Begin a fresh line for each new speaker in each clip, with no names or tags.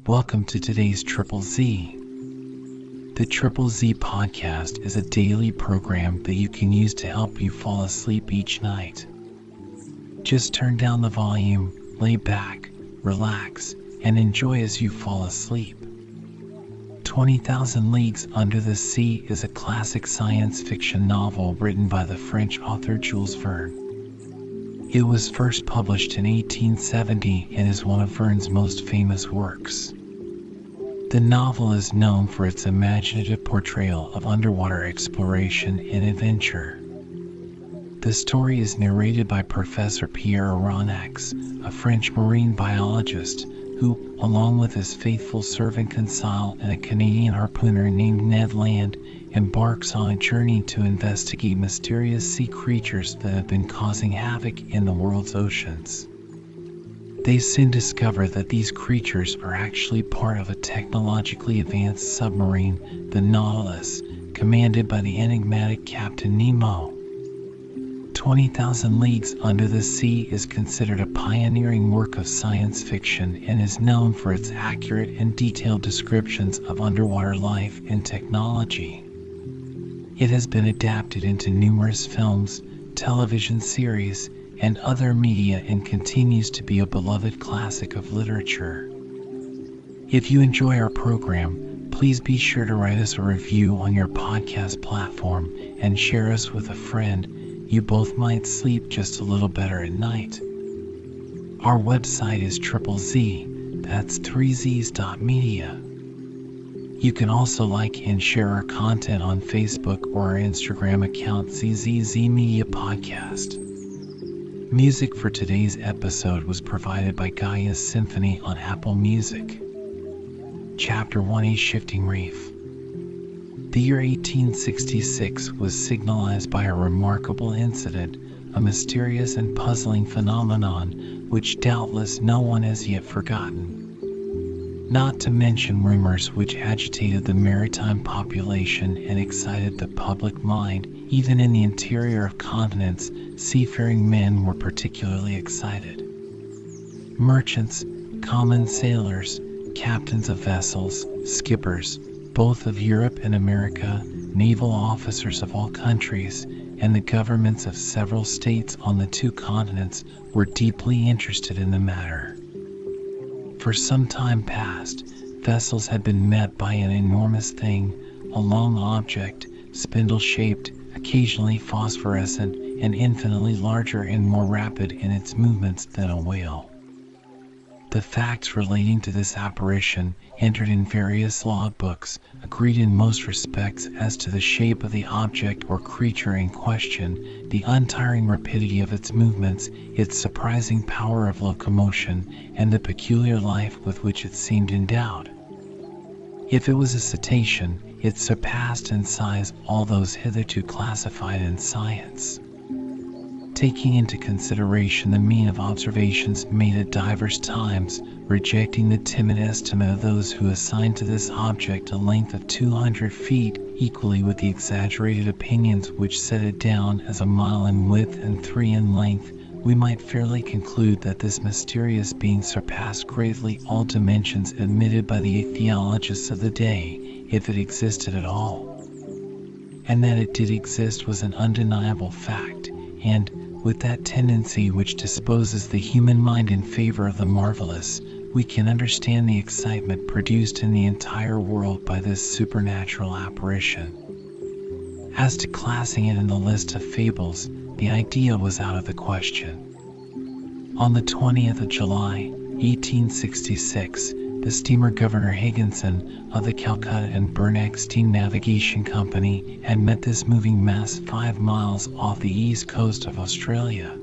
Welcome to today's Triple Z. The Triple Z podcast is a daily program that you can use to help you fall asleep each night. Just turn down the volume, lay back, relax, and enjoy as you fall asleep. 20,000 Leagues Under the Sea is a classic science fiction novel written by the French author Jules Verne. It was first published in 1870 and is one of Verne's most famous works. The novel is known for its imaginative portrayal of underwater exploration and adventure. The story is narrated by Professor Pierre Aronnax, a French marine biologist who, along with his faithful servant Conseil and a Canadian harpooner named Ned Land, embarks on a journey to investigate mysterious sea creatures that have been causing havoc in the world's oceans. They soon discover that these creatures are actually part of a technologically advanced submarine, the Nautilus, commanded by the enigmatic Captain Nemo. 20,000 Leagues Under the Sea is considered a pioneering work of science fiction and is known for its accurate and detailed descriptions of underwater life and technology. It has been adapted into numerous films, television series, and other media and continues to be a beloved classic of literature. If you enjoy our program, please be sure to write us a review on your podcast platform and share us with a friend. You both might sleep just a little better at night. Our website is Triple Z, that's 3zs.media. You can also like and share our content on Facebook or our Instagram account ZZZ Media Podcast. Music for today's episode was provided by Gaia's Symphony on Apple Music. Chapter 1: A Shifting Reef. The year 1866 was signalized by a remarkable incident, a mysterious and puzzling phenomenon which doubtless no one has yet forgotten. Not to mention rumors which agitated the maritime population and excited the public mind. Even in the interior of continents, seafaring men were particularly excited. Merchants, common sailors, captains of vessels, skippers, both of Europe and America, naval officers of all countries, and the governments of several states on the two continents were deeply interested in the matter. For some time past, vessels had been met by an enormous thing, a long object, spindle-shaped, occasionally phosphorescent, and infinitely larger and more rapid in its movements than a whale. The facts relating to this apparition, entered in various logbooks, agreed in most respects as to the shape of the object or creature in question, the untiring rapidity of its movements, its surprising power of locomotion, and the peculiar life with which it seemed endowed. If it was a cetacean, it surpassed in size all those hitherto classified in science. Taking into consideration the mean of observations made at divers times, rejecting the timid estimate of those who assigned to this object a length of 200 feet, equally with the exaggerated opinions which set it down as a mile in width and 3 in length, we might fairly conclude that this mysterious being surpassed greatly all dimensions admitted by the theologists of the day, if it existed at all. And that it did exist was an undeniable fact, and, with that tendency which disposes the human mind in favor of the marvelous, we can understand the excitement produced in the entire world by this supernatural apparition. As to classing it in the list of fables, the idea was out of the question. On the 20th of July, 1866, the steamer Governor Higginson of the Calcutta and Burnett Navigation Company had met this moving mass 5 miles off the east coast of Australia.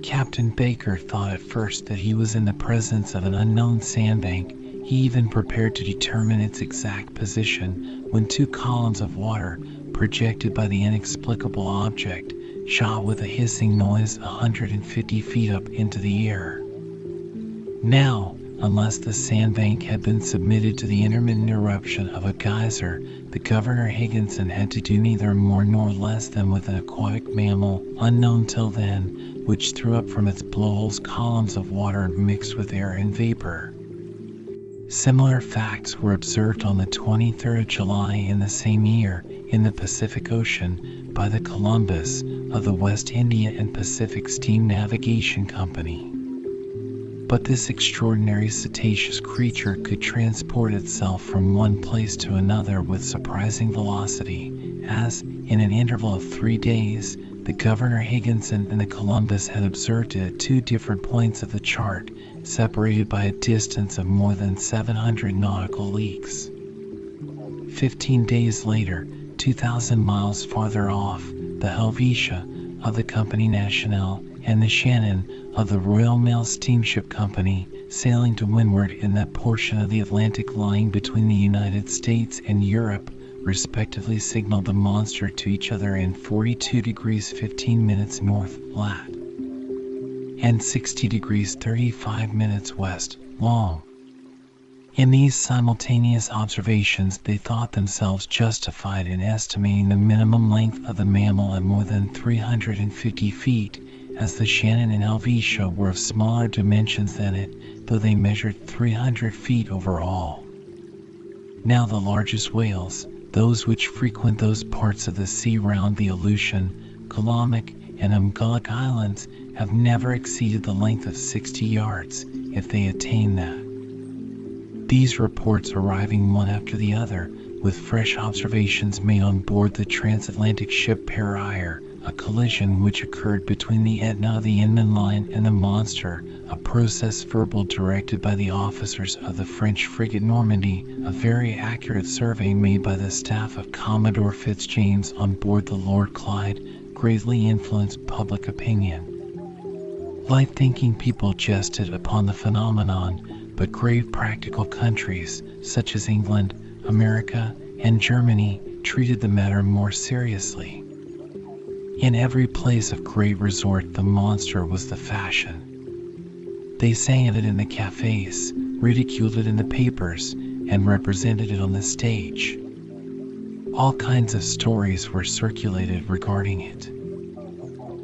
Captain Baker thought at first that he was in the presence of an unknown sandbank. He even prepared to determine its exact position when 2 columns of water, projected by the inexplicable object, shot with a hissing noise 150 feet up into the air. Now, unless the sandbank had been submitted to the intermittent eruption of a geyser, the Governor Higginson had to do neither more nor less than with an aquatic mammal, unknown till then, which threw up from its blowholes columns of water mixed with air and vapor. Similar facts were observed on the 23rd of July in the same year in the Pacific Ocean by the Columbus of the West India and Pacific Steam Navigation Company. But this extraordinary cetaceous creature could transport itself from one place to another with surprising velocity, as, in an interval of 3 days, the Governor Higginson and the Columbus had observed it at 2 different points of the chart, separated by a distance of more than 700 nautical leagues. 15 days later, 2,000 miles farther off, the Helvetia of the Compagnie Nationale and the Shannon of the Royal Mail Steamship Company, sailing to windward in that portion of the Atlantic lying between the United States and Europe, respectively signaled the monster to each other in 42 degrees 15 minutes north lat. And 60 degrees 35 minutes west long. In these simultaneous observations, they thought themselves justified in estimating the minimum length of the mammal at more than 350 feet, as the Shannon and Helvetia were of smaller dimensions than it, though they measured 300 feet overall. Now the largest whales, those which frequent those parts of the sea round the Aleutian, Kolomic, and Umgullic Islands, have never exceeded the length of 60 yards, if they attain that. These reports arriving one after the other, with fresh observations made on board the transatlantic ship Pereire, a collision which occurred between the Etna of the Inman line and the monster, a process verbal directed by the officers of the French frigate Normandy, a very accurate survey made by the staff of Commodore Fitzjames on board the Lord Clyde, greatly influenced public opinion. Light-thinking people jested upon the phenomenon, but grave practical countries, such as England, America, and Germany, treated the matter more seriously. In every place of great resort, the monster was the fashion. They sang of it in the cafes, ridiculed it in the papers, and represented it on the stage. All kinds of stories were circulated regarding it.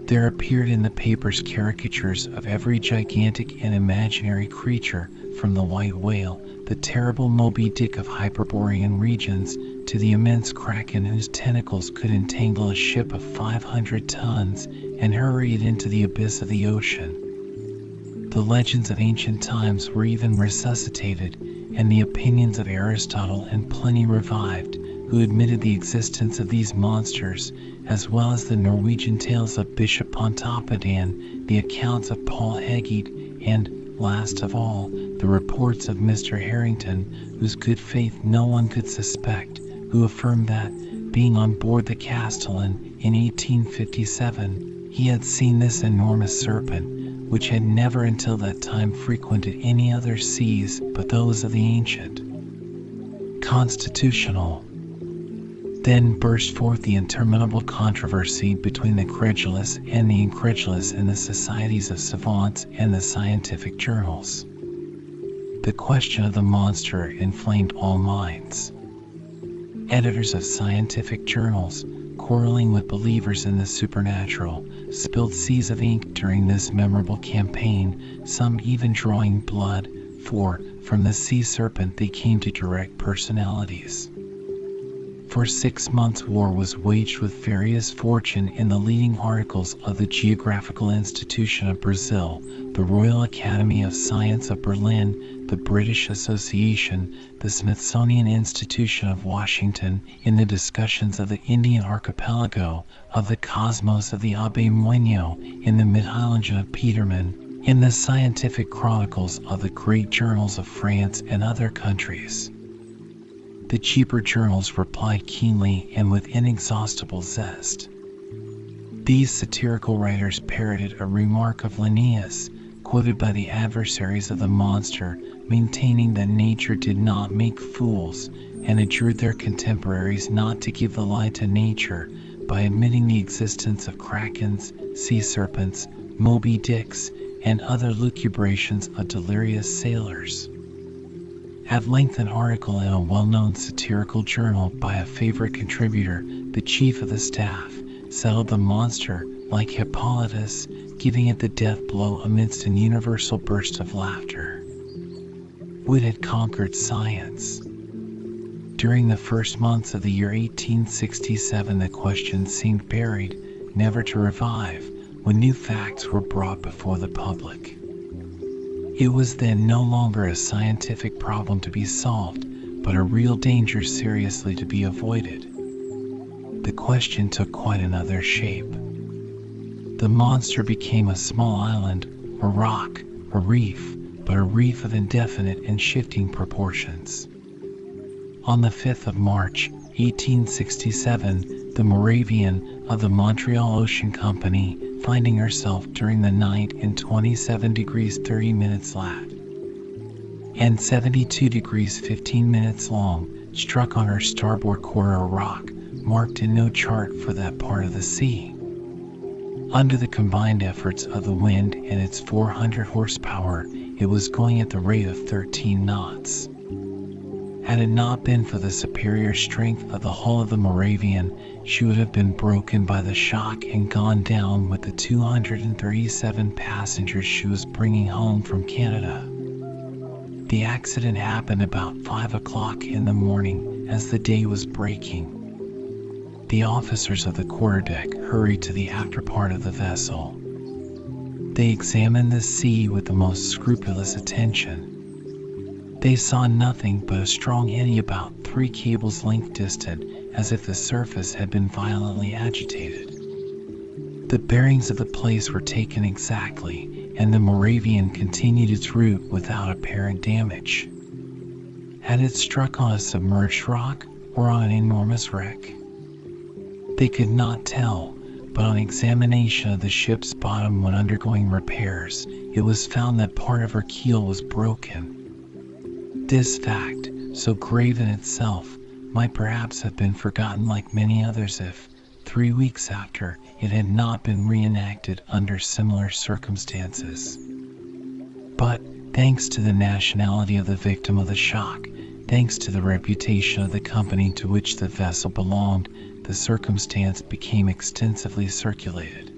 There appeared in the papers caricatures of every gigantic and imaginary creature, from the white whale, the terrible Moby Dick of Hyperborean regions, to the immense kraken whose tentacles could entangle a ship of 500 tons and hurry it into the abyss of the ocean. The legends of ancient times were even resuscitated, and the opinions of Aristotle and Pliny revived, who admitted the existence of these monsters, as well as the Norwegian tales of Bishop Pontoppidan, the accounts of Paul Hegede, and, last of all, the reports of Mr. Harrington, whose good faith no one could suspect, who affirmed that, being on board the Castellan in 1857, he had seen this enormous serpent, which had never until that time frequented any other seas but those of the ancient. Constitutional. Then burst forth the interminable controversy between the credulous and the incredulous in the societies of savants and the scientific journals. The question of the monster inflamed all minds. Editors of scientific journals, quarreling with believers in the supernatural, spilled seas of ink during this memorable campaign, some even drawing blood, for, from the sea serpent they came to direct personalities. For 6 months war was waged with various fortune in the leading articles of the Geographical Institution of Brazil, the Royal Academy of Science of Berlin, the British Association, the Smithsonian Institution of Washington, in the discussions of the Indian archipelago, of the cosmos of the Abbé Moigno, in the Mittheilungen of Petermann, in the scientific chronicles of the great journals of France and other countries. The cheaper journals replied keenly and with inexhaustible zest. These satirical writers parroted a remark of Linnaeus, quoted by the adversaries of the monster, maintaining that nature did not make fools, and adjured their contemporaries not to give the lie to nature by admitting the existence of krakens, sea serpents, Moby Dicks, and other lucubrations of delirious sailors. At length an article in a well-known satirical journal by a favorite contributor, the chief of the staff, settled the monster, like Hippolytus, giving it the death blow amidst an universal burst of laughter. Wit had conquered science. During the first months of the year 1867, the question seemed buried, never to revive, when new facts were brought before the public. It was then no longer a scientific problem to be solved, but a real danger seriously to be avoided. The question took quite another shape. The monster became a small island, a rock, a reef, but a reef of indefinite and shifting proportions. On the 5th of March, 1867, the Moravian of the Montreal Ocean Company, finding herself during the night in 27 degrees 30 minutes lat. And 72 degrees 15 minutes long, struck on her starboard quarter a rock, marked in no chart for that part of the sea. Under the combined efforts of the wind and its 400 horsepower, it was going at the rate of 13 knots. Had it not been for the superior strength of the hull of the Moravian, she would have been broken by the shock and gone down with the 237 passengers she was bringing home from Canada. The accident happened about 5 o'clock in the morning as the day was breaking. The officers of the quarterdeck hurried to the after part of the vessel. They examined the sea with the most scrupulous attention. They saw nothing but a strong eddy about 3 cables' length distant, as if the surface had been violently agitated. The bearings of the place were taken exactly, and the Moravian continued its route without apparent damage. Had it struck on a submerged rock or on an enormous wreck? They could not tell, but on examination of the ship's bottom when undergoing repairs, it was found that part of her keel was broken. This fact, so grave in itself, might perhaps have been forgotten like many others if, 3 weeks after, it had not been reenacted under similar circumstances. But, thanks to the nationality of the victim of the shock, thanks to the reputation of the company to which the vessel belonged, the circumstance became extensively circulated.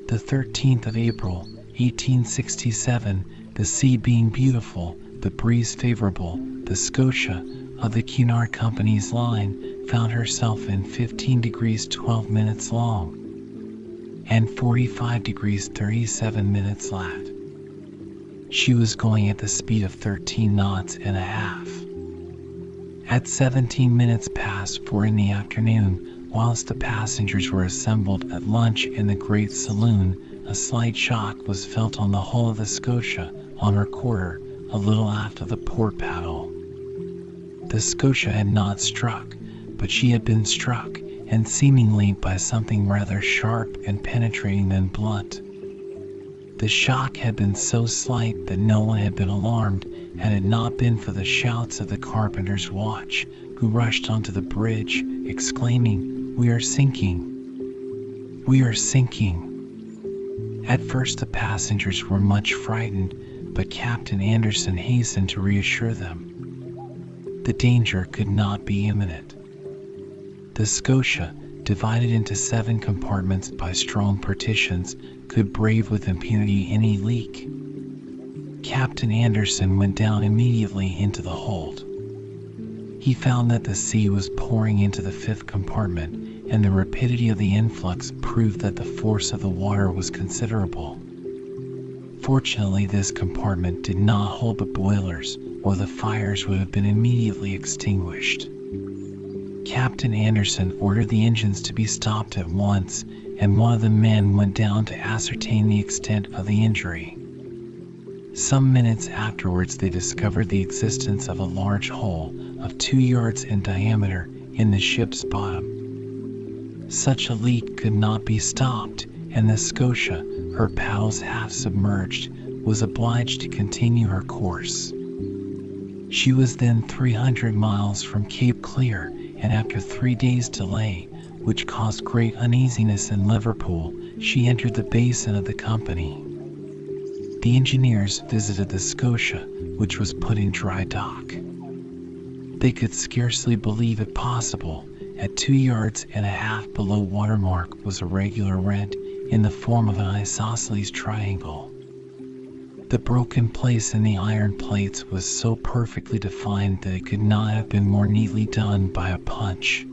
The 13th of April, 1867, the sea being beautiful, the breeze favorable, the Scotia of the Cunard Company's line found herself in 15 degrees 12 minutes long and 45 degrees 37 minutes lat. She was going at the speed of 13 knots and a half. At 17 minutes past 4 in the afternoon, whilst the passengers were assembled at lunch in the great saloon, a slight shock was felt on the hull of the Scotia, on her quarter, a little aft of the port paddle. The Scotia had not struck, but she had been struck, and seemingly by something rather sharp and penetrating than blunt. The shock had been so slight that no one had been alarmed, had it not been for the shouts of the carpenter's watch, who rushed onto the bridge, exclaiming, "We are sinking! We are sinking!" At first the passengers were much frightened, but Captain Anderson hastened to reassure them. The danger could not be imminent. The Scotia, divided into 7 compartments by strong partitions, could brave with impunity any leak. Captain Anderson went down immediately into the hold. He found that the sea was pouring into the 5th compartment, and the rapidity of the influx proved that the force of the water was considerable. Fortunately, this compartment did not hold the boilers, or the fires would have been immediately extinguished. Captain Anderson ordered the engines to be stopped at once, and one of the men went down to ascertain the extent of the injury. Some minutes afterwards they discovered the existence of a large hole of 2 yards in diameter in the ship's bottom. Such a leak could not be stopped, and the Scotia, her paddles half submerged, was obliged to continue her course. She was then 300 miles from Cape Clear, and after 3 days' delay, which caused great uneasiness in Liverpool, she entered the basin of the company. The engineers visited the Scotia, which was put in dry dock. They could scarcely believe it possible. At 2 yards and a half below watermark was a regular rent in the form of an isosceles triangle. The broken place in the iron plates was so perfectly defined that it could not have been more neatly done by a punch.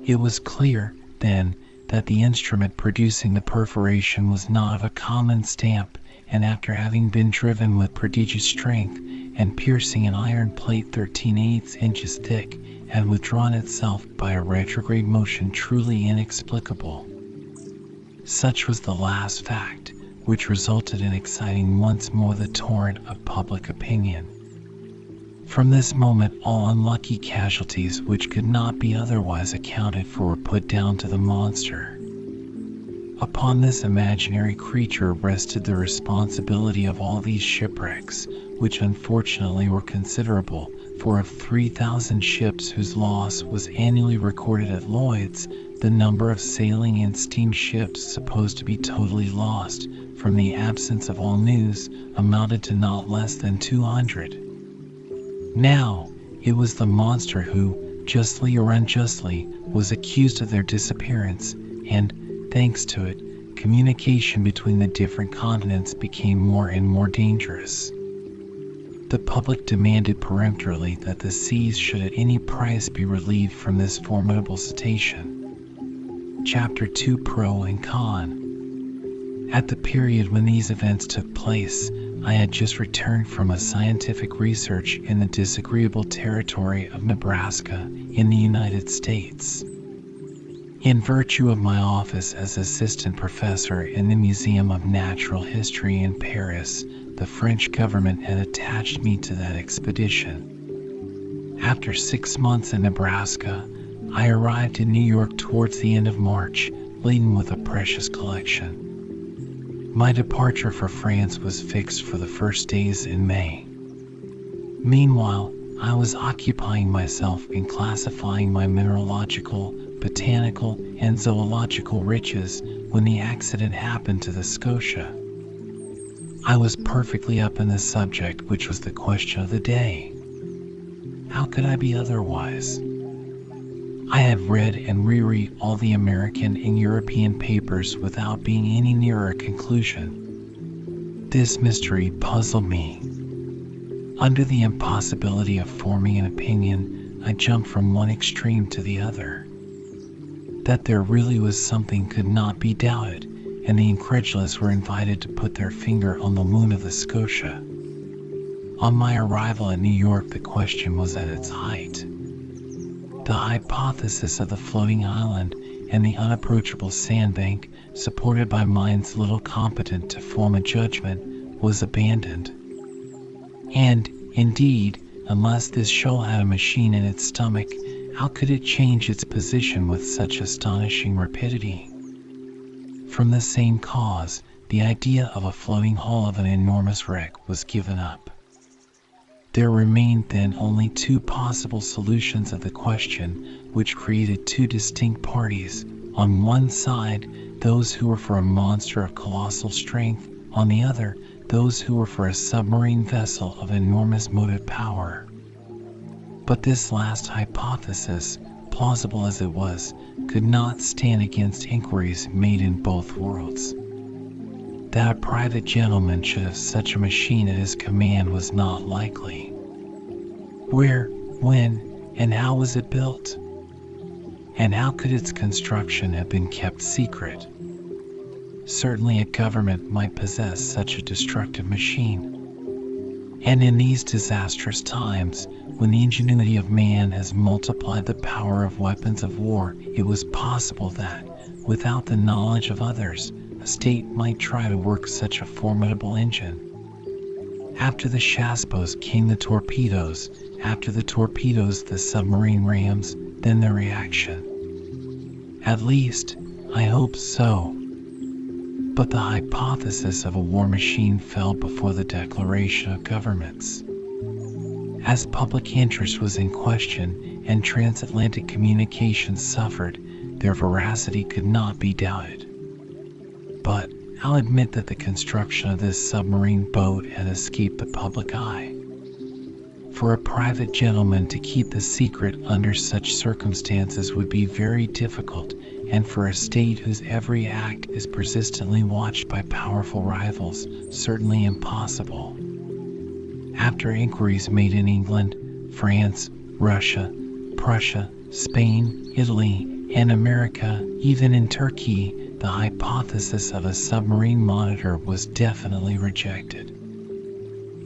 It was clear, then, that the instrument producing the perforation was not of a common stamp, and after having been driven with prodigious strength, and piercing an iron plate 13/8 inches thick, had withdrawn itself by a retrograde motion truly inexplicable. Such was the last fact, which resulted in exciting once more the torrent of public opinion. From this moment all unlucky casualties which could not be otherwise accounted for were put down to the monster. Upon this imaginary creature rested the responsibility of all these shipwrecks, which unfortunately were considerable, for of 3,000 ships whose loss was annually recorded at Lloyd's, the number of sailing and steamships supposed to be totally lost, from the absence of all news, amounted to not less than 200. Now, it was the monster who, justly or unjustly, was accused of their disappearance, and, thanks to it, communication between the different continents became more and more dangerous. The public demanded peremptorily that the seas should at any price be relieved from this formidable cetacean. Chapter 2: Pro and Con. At the period when these events took place, I had just returned from a scientific research in the disagreeable territory of Nebraska in the United States. In virtue of my office as assistant professor in the Museum of Natural History in Paris, the French government had attached me to that expedition. After 6 months in Nebraska, I arrived in New York towards the end of March, laden with a precious collection. My departure for France was fixed for the first days in May. Meanwhile, I was occupying myself in classifying my mineralogical, botanical, and zoological riches when the accident happened to the Scotia. I was perfectly up in the subject, which was the question of the day. How could I be otherwise? I have read and reread all the American and European papers without being any nearer a conclusion. This mystery puzzled me. Under the impossibility of forming an opinion, I jumped from one extreme to the other. That there really was something could not be doubted, and the incredulous were invited to put their finger on the wound of the Scotia. On my arrival at New York, the question was at its height. The hypothesis of the floating island and the unapproachable sandbank, supported by minds little competent to form a judgment, was abandoned. And, indeed, unless this shoal had a machine in its stomach, how could it change its position with such astonishing rapidity? From the same cause, the idea of a floating hull of an enormous wreck was given up. There remained then only two possible solutions of the question, which created two distinct parties. On one side, those who were for a monster of colossal strength; on the other, those who were for a submarine vessel of enormous motive power. But this last hypothesis, plausible as it was, could not stand against inquiries made in both worlds. That a private gentleman should have such a machine at his command was not likely. Where, when, and how was it built? And how could its construction have been kept secret? Certainly a government might possess such a destructive machine. And in these disastrous times, when the ingenuity of man has multiplied the power of weapons of war, it was possible that, without the knowledge of others, a state might try to work such a formidable engine. After the Chassepos came the torpedoes, after the torpedoes the submarine rams, then the reaction. At least, I hope so. But the hypothesis of a war machine fell before the declaration of governments. As public interest was in question and transatlantic communications suffered, their veracity could not be doubted. But I'll admit that the construction of this submarine boat had escaped the public eye. For a private gentleman to keep the secret under such circumstances would be very difficult, and for a state whose every act is persistently watched by powerful rivals, certainly impossible. After inquiries made in England, France, Russia, Prussia, Spain, Italy, and America, even in Turkey, the hypothesis of a submarine monitor was definitely rejected.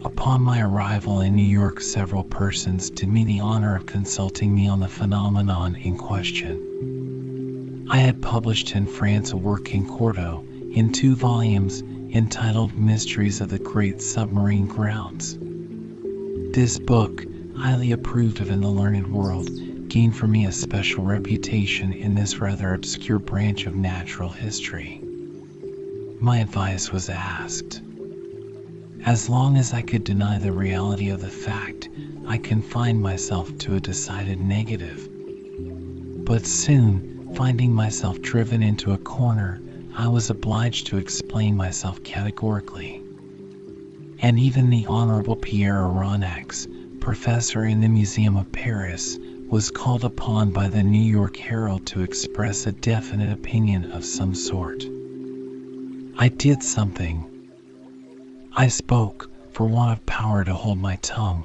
Upon my arrival in New York, several persons did me the honor of consulting me on the phenomenon in question. I had published in France a work in quarto, in 2 volumes, entitled Mysteries of the Great Submarine Grounds. This book, highly approved of in the learned world, gained for me a special reputation in this rather obscure branch of natural history. My advice was asked. As long as I could deny the reality of the fact, I confined myself to a decided negative. But soon, finding myself driven into a corner, I was obliged to explain myself categorically. And even the Honorable Pierre Aronnax, professor in the Museum of Paris, was called upon by the New York Herald to express a definite opinion of some sort. I did something. I spoke, for want of power to hold my tongue.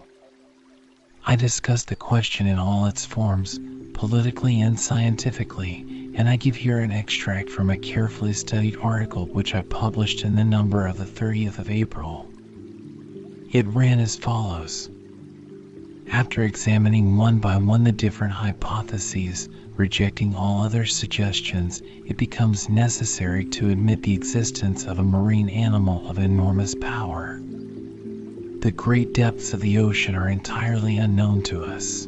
I discussed the question in all its forms, politically and scientifically, and I give here an extract from a carefully studied article which I published in the number of the 30th of April. It ran as follows. After examining one by one the different hypotheses, rejecting all other suggestions, it becomes necessary to admit the existence of a marine animal of enormous power. The great depths of the ocean are entirely unknown to us.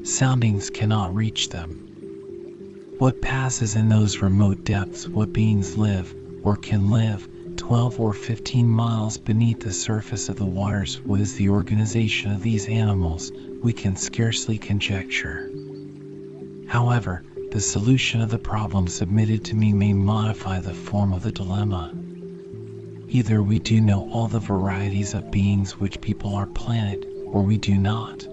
Soundings cannot reach them. What passes in those remote depths, what beings live, or can live, 12 or 15 miles beneath the surface of the waters, what is the organization of these animals, we can scarcely conjecture. However, the solution of the problem submitted to me may modify the form of the dilemma. Either we do know all the varieties of beings which people our planet, or we do not.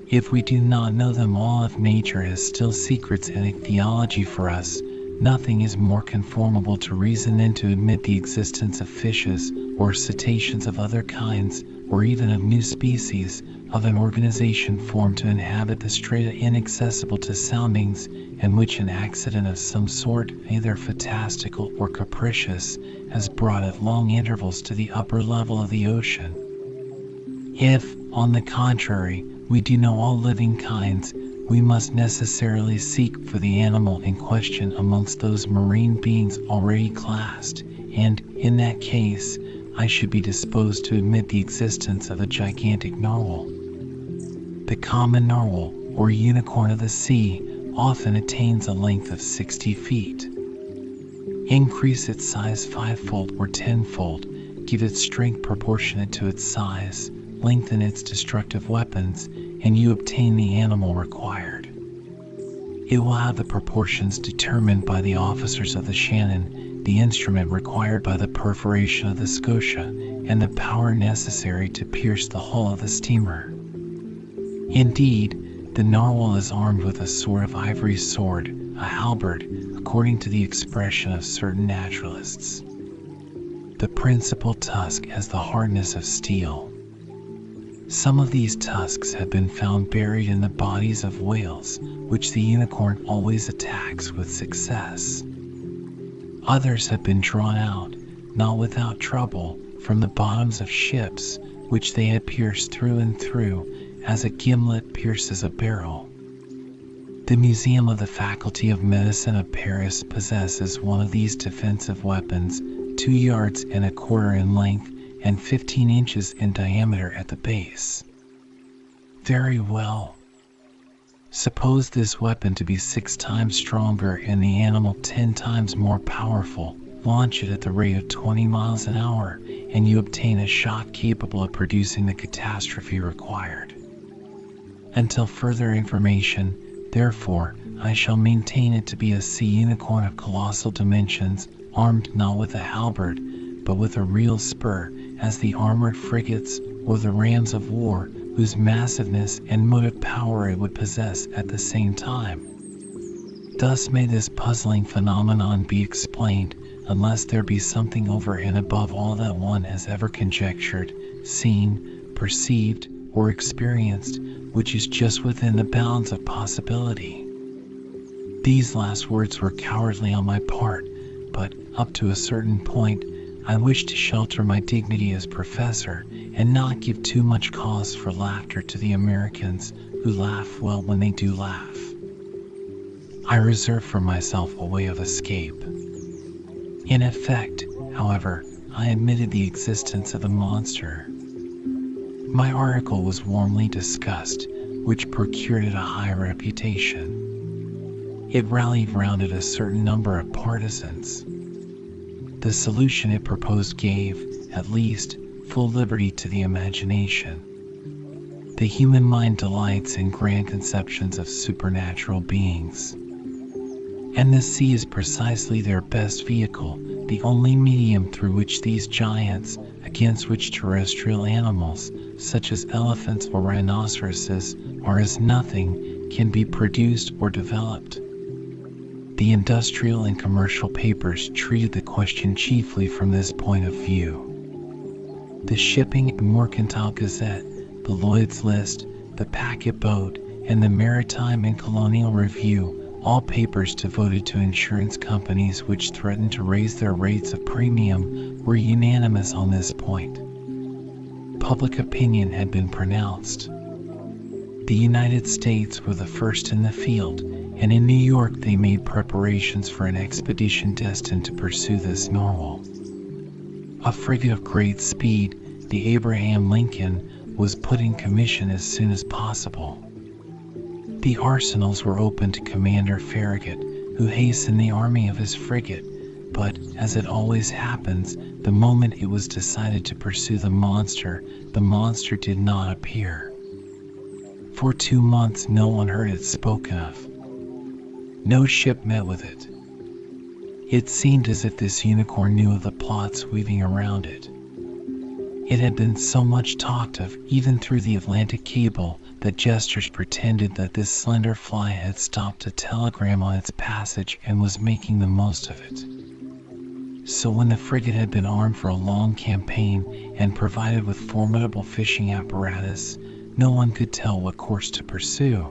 If we do not know them all, if nature has still secrets and a theology for us, nothing is more conformable to reason than to admit the existence of fishes, or cetaceans of other kinds, or even of new species, of an organization formed to inhabit the strata inaccessible to soundings, and which an accident of some sort, either fantastical or capricious, has brought at long intervals to the upper level of the ocean. If, on the contrary, we do know all living kinds, we must necessarily seek for the animal in question amongst those marine beings already classed, and, in that case, I should be disposed to admit the existence of a gigantic narwhal. The common narwhal, or unicorn of the sea, often attains a length of 60 feet. Increase its size 5-fold or 10-fold, give it strength proportionate to its size, lengthen its destructive weapons, and you obtain the animal required. It will have the proportions determined by the officers of the Shannon, the instrument required by the perforation of the Scotia, and the power necessary to pierce the hull of the steamer. Indeed, the narwhal is armed with a sort of ivory sword, a halberd, according to the expression of certain naturalists. The principal tusk has the hardness of steel. Some of these tusks have been found buried in the bodies of whales, which the unicorn always attacks with success. Others have been drawn out, not without trouble, from the bottoms of ships, which they had pierced through and through, as a gimlet pierces a barrel. The Museum of the Faculty of Medicine of Paris possesses one of these defensive weapons, 2 yards and a quarter in length, and 15 inches in diameter at the base. Very well. Suppose this weapon to be 6 times stronger and the animal 10 times more powerful. Launch it at the rate of 20 miles an hour, and you obtain a shot capable of producing the catastrophe required. Until further information, therefore, I shall maintain it to be a sea unicorn of colossal dimensions, armed not with a halberd, but with a real spur, as the armored frigates or the rams of war, whose massiveness and motive power it would possess at the same time. Thus may this puzzling phenomenon be explained, unless there be something over and above all that one has ever conjectured, seen, perceived, or experienced, which is just within the bounds of possibility. These last words were cowardly on my part, but, up to a certain point, I wished to shelter my dignity as professor and not give too much cause for laughter to the Americans, who laugh well when they do laugh. I reserved for myself a way of escape. In effect, however, I admitted the existence of the monster. My article was warmly discussed, which procured it a high reputation. It rallied round it a certain number of partisans. The solution it proposed gave, at least, full liberty to the imagination. The human mind delights in grand conceptions of supernatural beings. And the sea is precisely their best vehicle, the only medium through which these giants, against which terrestrial animals, such as elephants or rhinoceroses, are as nothing, can be produced or developed. The industrial and commercial papers treated the question chiefly from this point of view. The Shipping and Mercantile Gazette, the Lloyd's List, the Packet Boat, and the Maritime and Colonial Review, all papers devoted to insurance companies which threatened to raise their rates of premium, were unanimous on this point. Public opinion had been pronounced. The United States were the first in the field, and in New York they made preparations for an expedition destined to pursue this narwhal. A frigate of great speed, the Abraham Lincoln, was put in commission as soon as possible. The arsenals were open to Commander Farragut, who hastened the army of his frigate, but, as it always happens, the moment it was decided to pursue the monster did not appear. For 2 months no one heard it spoken of. No ship met with it. It seemed as if this unicorn knew of the plots weaving around it. It had been so much talked of, even through the Atlantic cable, that jesters pretended that this slender fly had stopped a telegram on its passage and was making the most of it. So when the frigate had been armed for a long campaign and provided with formidable fishing apparatus, no one could tell what course to pursue.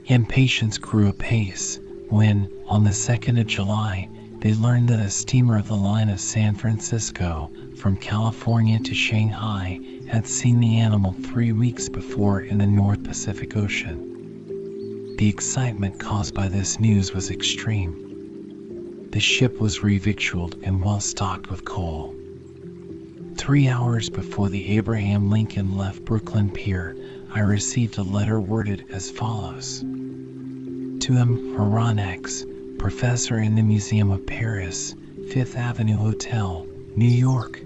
Impatience grew apace when, on the 2nd of July, they learned that a steamer of the line of San Francisco, from California to Shanghai, had seen the animal 3 weeks before in the North Pacific Ocean. The excitement caused by this news was extreme. The ship was revictualled and well stocked with coal. 3 hours before the Abraham Lincoln left Brooklyn Pier, I received a letter worded as follows. To M. Aronnax, Professor in the Museum of Paris, 5th Avenue Hotel, New York.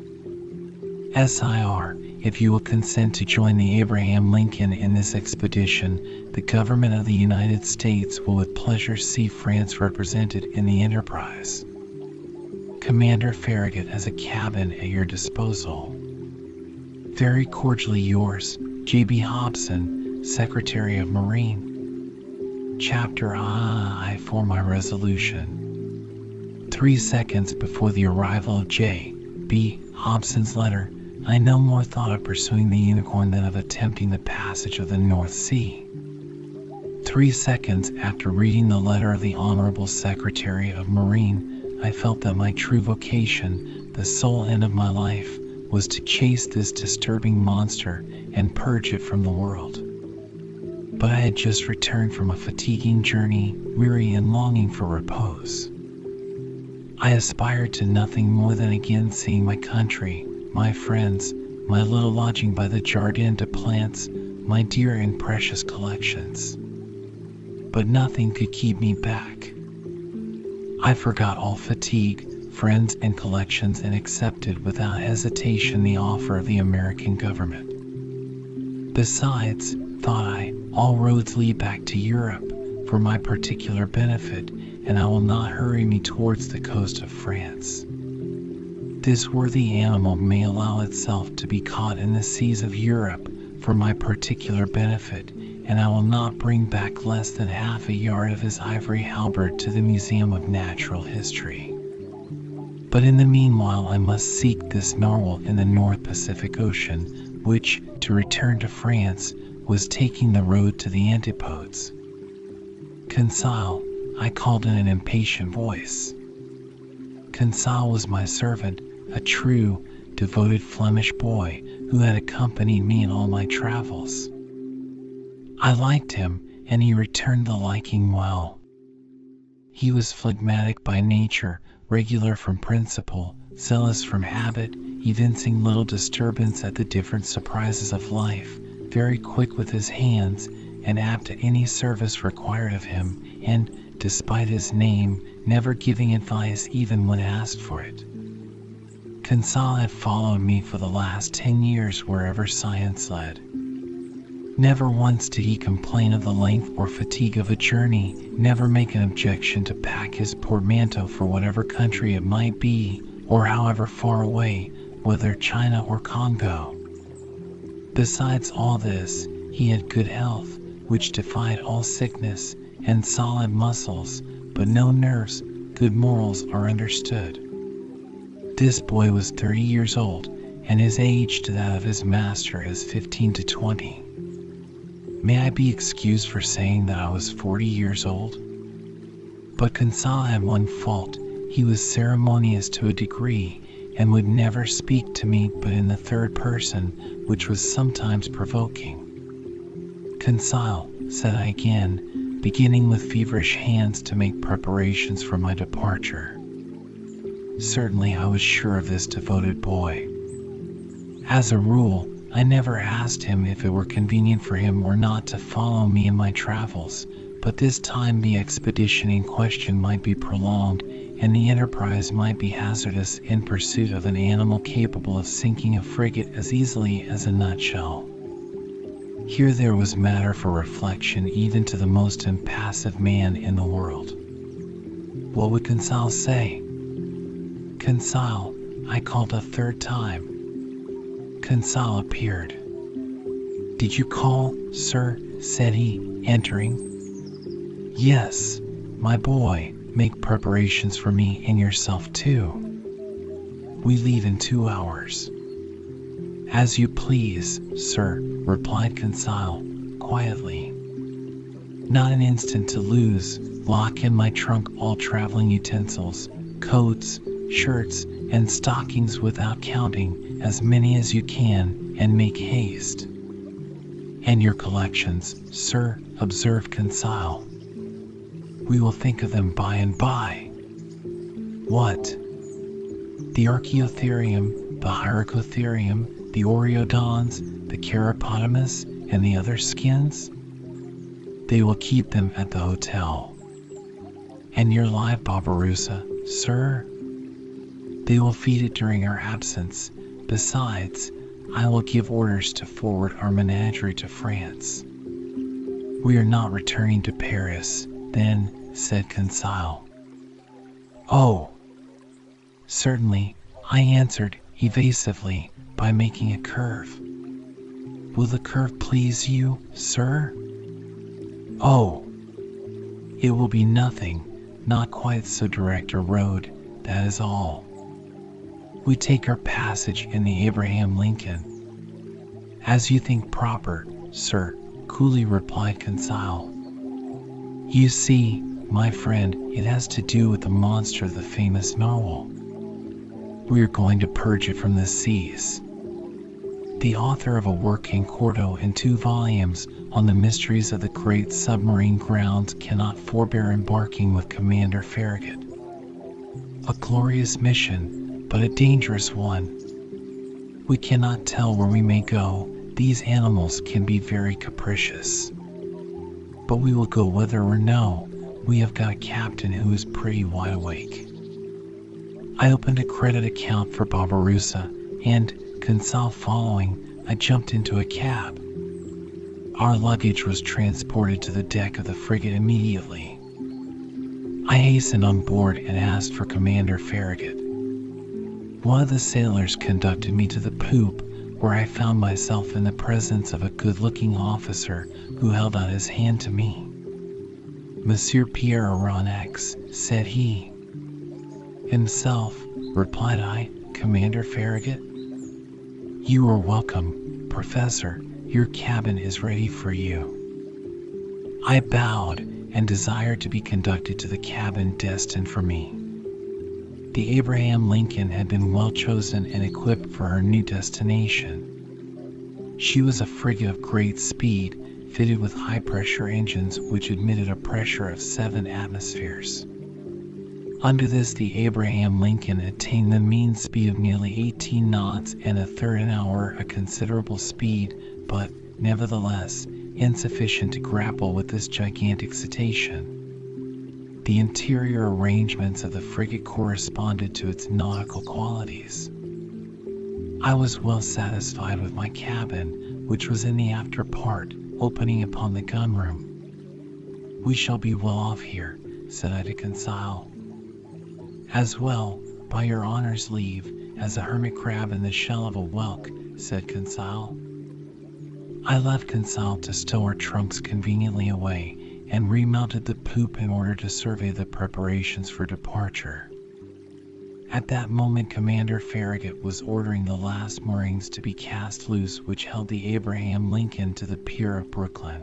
SIR, if you will consent to join the Abraham Lincoln in this expedition, the government of the United States will with pleasure see France represented in the enterprise. Commander Farragut has a cabin at your disposal. Very cordially yours, J.B. Hobson, Secretary of Marine. Chapter I for my resolution. 3 seconds before the arrival of J.B. Hobson's letter, I no more thought of pursuing the unicorn than of attempting the passage of the North Sea. 3 seconds after reading the letter of the Honorable Secretary of Marine, I felt that my true vocation, the sole end of my life, was to chase this disturbing monster and purge it from the world. But I had just returned from a fatiguing journey, weary and longing for repose. I aspired to nothing more than again seeing my country, my friends, my little lodging by the Jardin des Plantes, my dear and precious collections. But nothing could keep me back. I forgot all fatigue, friends and collections, and accepted without hesitation the offer of the American government. Besides, thought I, all roads lead back to Europe for my particular benefit, and I will not hurry me towards the coast of France. This worthy animal may allow itself to be caught in the seas of Europe for my particular benefit, and I will not bring back less than half a yard of his ivory halberd to the Museum of Natural History. But in the meanwhile I must seek this narwhal in the North Pacific Ocean, which, to return to France, was taking the road to the antipodes. Conseil, I called in an impatient voice. Conseil was my servant, a true, devoted Flemish boy who had accompanied me in all my travels. I liked him, and he returned the liking well. He was phlegmatic by nature, regular from principle, zealous from habit, evincing little disturbance at the different surprises of life, very quick with his hands, and apt at any service required of him, and, despite his name, never giving advice even when asked for it. Conseil had followed me for the last 10 years wherever science led. Never once did he complain of the length or fatigue of a journey, never make an objection to pack his portmanteau for whatever country it might be, or however far away, whether China or Congo. Besides all this, he had good health, which defied all sickness, and solid muscles, but no nerves. Good morals are understood. This boy was 30 years old, and his age to that of his master is 15 to 20. May I be excused for saying that I was 40 years old? But Conseil had one fault. He was ceremonious to a degree, and would never speak to me but in the third person, which was sometimes provoking. Conseil, said I again, beginning with feverish hands to make preparations for my departure. Certainly I was sure of this devoted boy. As a rule, I never asked him if it were convenient for him or not to follow me in my travels, but this time the expedition in question might be prolonged, and the enterprise might be hazardous in pursuit of an animal capable of sinking a frigate as easily as a nutshell. Here there was matter for reflection even to the most impassive man in the world. What would Conseil say? Conseil, I called a third time. Conseil appeared. Did you call, sir? Said he, entering. Yes, my boy, make preparations for me and yourself too. We leave in 2 hours. As you please, sir, replied Conseil, quietly. Not an instant to lose. Lock in my trunk all traveling utensils, coats, shirts, and stockings without counting, as many as you can, and make haste. And your collections, sir, observed Conseil. We will think of them by and by. What? The Archaeotherium, the Hyracotherium, the Oreodons, the Carapotamus, and the other skins? They will keep them at the hotel. And your live Barbarossa, sir? They will feed it during our absence. Besides, I will give orders to forward our menagerie to France. We are not returning to Paris, then, said Conseil. Oh, certainly, I answered evasively by making a curve. Will the curve please you, sir? Oh, it will be nothing, not quite so direct a road, that is all. We take our passage in the Abraham Lincoln. As you think proper, sir, coolly replied Conseil. You see, my friend, it has to do with the monster of the famous narwhal. We are going to purge it from the seas. The author of a work in quarto in 2 volumes on the mysteries of the great submarine grounds cannot forbear embarking with Commander Farragut. A glorious mission, but a dangerous one. We cannot tell where we may go. These animals can be very capricious. But we will go whether or no. We have got a captain who is pretty wide awake. I opened a credit account for Barbarossa, and, Conseil following, I jumped into a cab. Our luggage was transported to the deck of the frigate immediately. I hastened on board and asked for Commander Farragut. One of the sailors conducted me to the poop, where I found myself in the presence of a good-looking officer who held out his hand to me. "Monsieur Pierre Aronnax," said he. "Himself," replied I, "Commander Farragut." "You are welcome, Professor. Your cabin is ready for you." I bowed and desired to be conducted to the cabin destined for me. The Abraham Lincoln had been well chosen and equipped for her new destination. She was a frigate of great speed, fitted with high-pressure engines which admitted a pressure of 7 atmospheres. Under this, the Abraham Lincoln attained the mean speed of nearly 18 knots and a third an hour, a considerable speed, but, nevertheless, insufficient to grapple with this gigantic cetacean. The interior arrangements of the frigate corresponded to its nautical qualities. I was well satisfied with my cabin, which was in the after part, opening upon the gunroom. "We shall be well off here," said I to Conseil. "As well, by your honor's leave, as a hermit crab in the shell of a whelk," said Conseil. I left Conseil to stow our trunks conveniently away, and remounted the poop in order to survey the preparations for departure. At that moment Commander Farragut was ordering the last moorings to be cast loose which held the Abraham Lincoln to the pier of Brooklyn.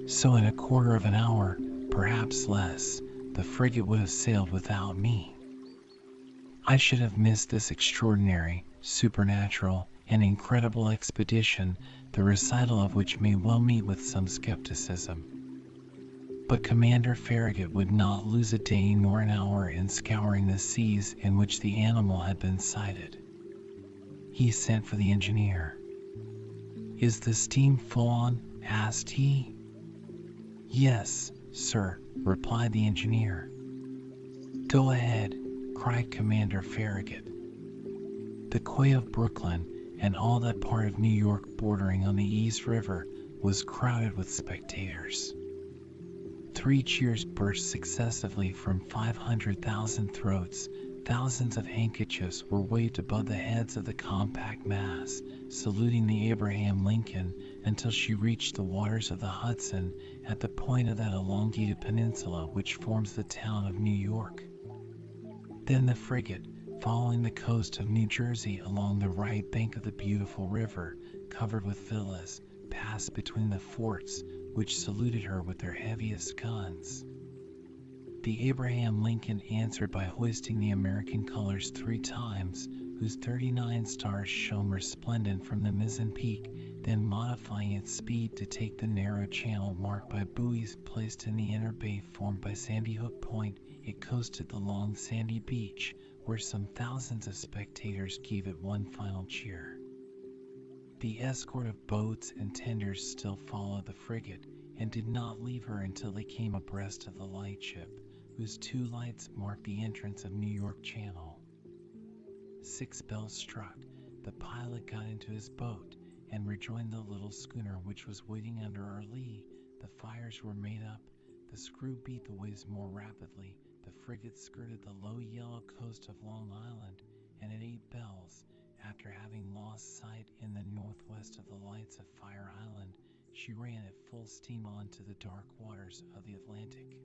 So in a quarter of an hour, perhaps less, the frigate would have sailed without me. I should have missed this extraordinary, supernatural, and incredible expedition, the recital of which may well meet with some skepticism. But Commander Farragut would not lose a day nor an hour in scouring the seas in which the animal had been sighted. He sent for the engineer. "Is the steam full on?" asked he. "Yes, sir," replied the engineer. "Go ahead," cried Commander Farragut. The quay of Brooklyn, and all that part of New York bordering on the East River, was crowded with spectators. 3 cheers burst successively from 500,000 throats. Thousands of handkerchiefs were waved above the heads of the compact mass, saluting the Abraham Lincoln until she reached the waters of the Hudson at the point of that elongated peninsula which forms the town of New York. Then the frigate, following the coast of New Jersey along the right bank of the beautiful river, covered with villas, passed between the forts, which saluted her with their heaviest guns. The Abraham Lincoln answered by hoisting the American colors 3 times, whose 39 stars shone resplendent from the mizzen peak, then modifying its speed to take the narrow channel marked by buoys placed in the inner bay formed by Sandy Hook Point, it coasted the long sandy beach, where some thousands of spectators gave it one final cheer. The escort of boats and tenders still followed the frigate, and did not leave her until they came abreast of the lightship, whose 2 lights marked the entrance of New York Channel. 6 bells struck, the pilot got into his boat, and rejoined the little schooner which was waiting under our lee. The fires were made up, the screw beat the waves more rapidly, the frigate skirted the low yellow coast of Long Island, and at 8 bells, after having lost sight in the northwest of the lights of Fire Island, she ran at full steam on to the dark waters of the Atlantic.